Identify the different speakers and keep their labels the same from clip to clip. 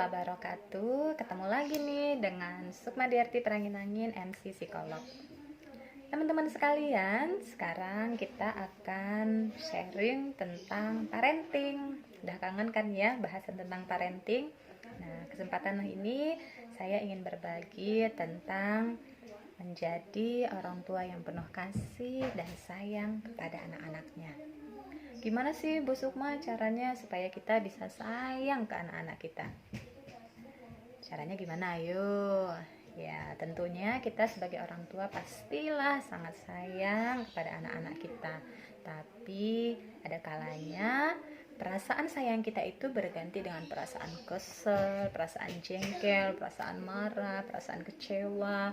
Speaker 1: wabarakatuh. Ketemu lagi nih dengan Sukma Diarti Perangin-Angin, MC Psikolog. Teman-teman sekalian, sekarang kita akan sharing tentang parenting. Udah kangen kan ya bahasan tentang parenting? Nah, kesempatan ini saya ingin berbagi tentang menjadi orang tua yang penuh kasih dan sayang kepada anak-anaknya. Gimana sih Bu Sukma caranya supaya kita bisa sayang ke anak-anak kita? Caranya gimana? Ayo. Ya, tentunya kita sebagai orang tua pastilah sangat sayang kepada anak-anak kita. Tapi ada kalanya perasaan sayang kita itu berganti dengan perasaan kesel, perasaan jengkel, perasaan marah, perasaan kecewa,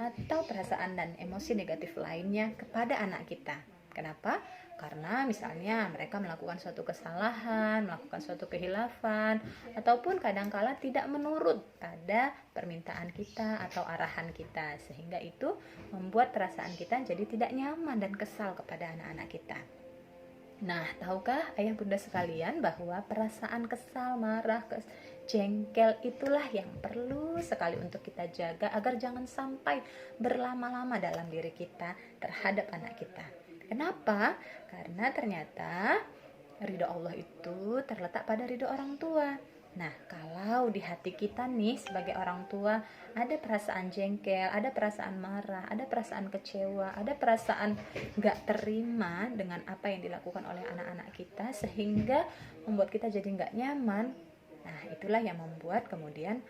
Speaker 1: atau perasaan dan emosi negatif lainnya kepada anak kita. Kenapa? Karena misalnya mereka melakukan suatu kesalahan, melakukan suatu kehilafan, ataupun kadangkala tidak menurut pada permintaan kita atau arahan kita, sehingga itu membuat perasaan kita jadi tidak nyaman dan kesal kepada anak-anak kita. Nah, tahukah ayah bunda sekalian bahwa perasaan kesal, marah, jengkel itulah yang perlu sekali untuk kita jaga agar jangan sampai berlama-lama dalam diri kita terhadap anak kita. Kenapa? Karena ternyata ridho Allah itu terletak pada ridho orang tua. Nah, kalau di hati kita nih sebagai orang tua ada perasaan jengkel, ada perasaan marah, ada perasaan kecewa, ada perasaan gak terima dengan apa yang dilakukan oleh anak-anak kita sehingga membuat kita jadi gak nyaman. Nah, itulah yang membuat kemudian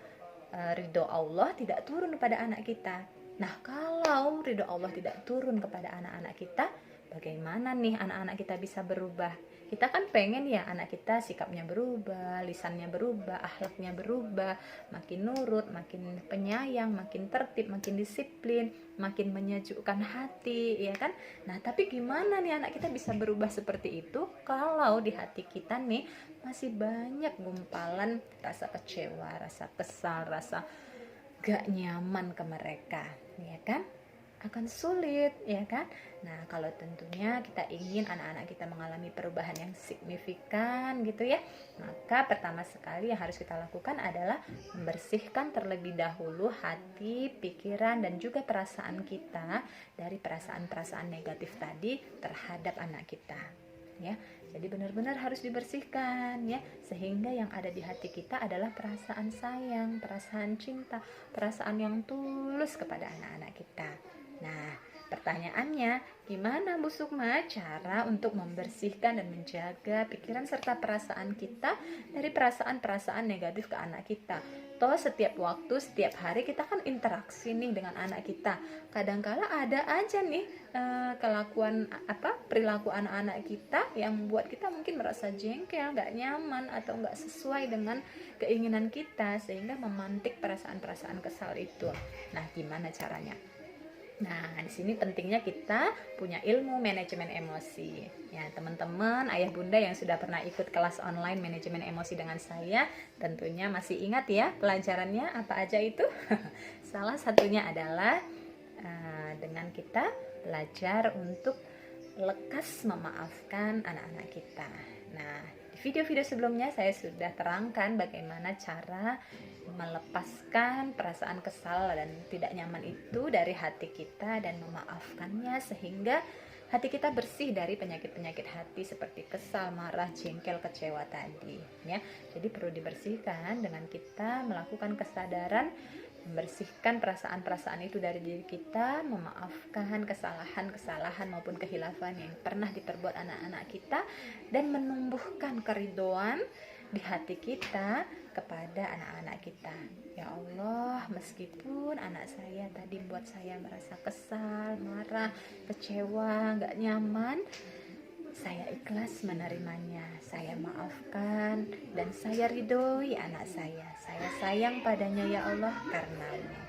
Speaker 1: ridho Allah tidak turun kepada anak kita. Nah, kalau ridho Allah tidak turun kepada anak-anak kita, bagaimana nih anak-anak kita bisa berubah? Kita kan pengen ya anak kita sikapnya berubah, lisannya berubah, akhlaknya berubah, makin nurut, makin penyayang, makin tertib, makin disiplin, makin menyejukkan hati, ya kan? Nah, tapi gimana nih anak kita bisa berubah seperti itu kalau di hati kita nih masih banyak gumpalan rasa kecewa, rasa kesal, rasa gak nyaman ke mereka, ya kan? Akan sulit, ya kan? Nah, kalau tentunya kita ingin anak-anak kita mengalami perubahan yang signifikan gitu ya, maka pertama sekali yang harus kita lakukan adalah membersihkan terlebih dahulu hati, pikiran, dan juga perasaan kita dari perasaan-perasaan negatif tadi terhadap anak kita, ya. Jadi benar-benar harus dibersihkan ya, sehingga yang ada di hati kita adalah perasaan sayang, perasaan cinta, perasaan yang tulus kepada anak-anak kita. Nah, pertanyaannya, gimana Bu Sukma cara untuk membersihkan dan menjaga pikiran serta perasaan kita dari perasaan-perasaan negatif ke anak kita? Toh setiap waktu, setiap hari kita kan interaksi nih dengan anak kita. Kadangkala ada aja nih kelakuan perilaku anak-anak kita yang membuat kita mungkin merasa jengkel, gak nyaman atau gak sesuai dengan keinginan kita, sehingga memantik perasaan-perasaan kesal itu. Nah, gimana caranya? Nah, di sini pentingnya kita punya ilmu manajemen emosi. Ya, teman-teman, ayah bunda yang sudah pernah ikut kelas online manajemen emosi dengan saya, tentunya masih ingat ya pelajarannya apa aja itu? Salah satunya adalah dengan kita belajar untuk lekas memaafkan anak-anak kita. Nah, di video-video sebelumnya saya sudah terangkan bagaimana cara melepaskan perasaan kesal dan tidak nyaman itu dari hati kita dan memaafkannya sehingga hati kita bersih dari penyakit-penyakit hati seperti kesal, marah, jengkel, kecewa tadi ya. Jadi perlu dibersihkan dengan kita melakukan kesadaran, membersihkan perasaan-perasaan itu dari diri kita, memaafkan kesalahan-kesalahan maupun kehilafan yang pernah diperbuat anak-anak kita, dan menumbuhkan keridhoan di hati kita kepada anak-anak kita. Ya Allah, meskipun anak saya tadi buat saya merasa kesal, marah, kecewa, gak nyaman, saya ikhlas menerimanya, saya maafkan, dan saya ridhoi anak saya sayang padanya ya Allah karenamu.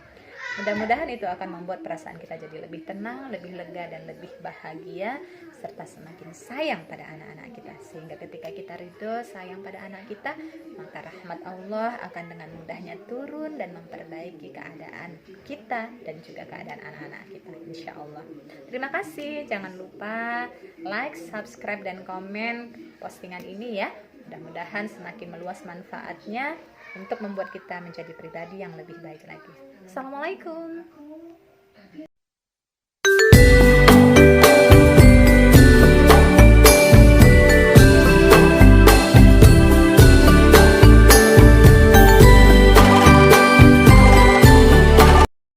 Speaker 1: Mudah-mudahan itu akan membuat perasaan kita jadi lebih tenang, lebih lega, dan lebih bahagia, serta semakin sayang pada anak-anak kita. Sehingga ketika kita ridho, sayang pada anak kita, maka rahmat Allah akan dengan mudahnya turun dan memperbaiki keadaan kita dan juga keadaan anak-anak kita, insya Allah. Terima kasih, jangan lupa like, subscribe, dan komen postingan ini ya. Mudah-mudahan semakin meluas manfaatnya untuk membuat kita menjadi pribadi yang lebih baik lagi. Assalamualaikum.